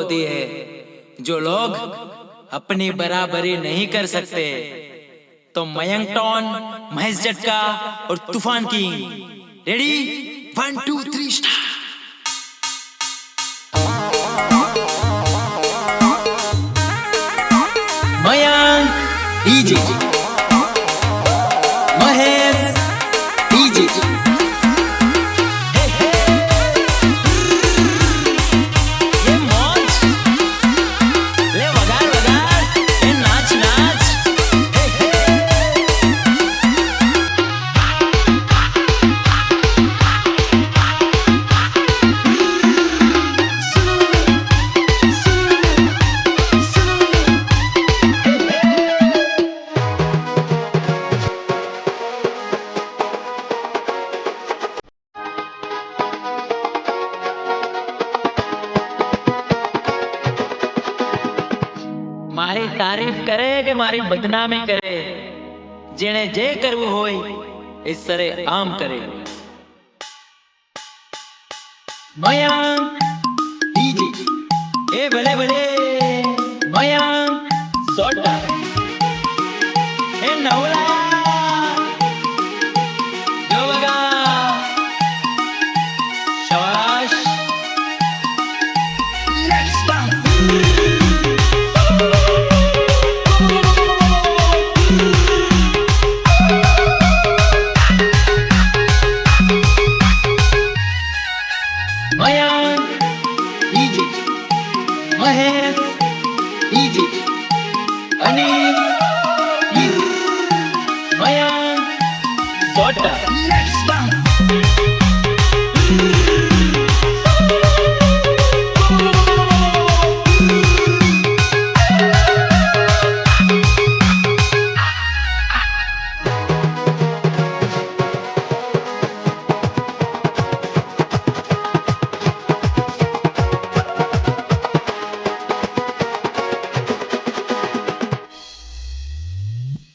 होती है। जो लोग अपनी बराबरी नहीं कर सकते तो मयंक टॉन, महेश जटका और तूफान king ready 1 2 3 start. Mayank DJ, Mahesh DJ, ये मौज ले वगार वगार, ये नाच नाच। મારી તારીફ કરે કે મારી બદનામી કરે, જેણે જે કરવું હોય ઈશ્વરે આમ કરે। મયંક ડીજે, એ ભલે ભલે મયંક સોટા, એ નવલા જો બગા શાબાશ। Mayank DJ, Mahesh DJ, Anil DJ, Mayank સોટા।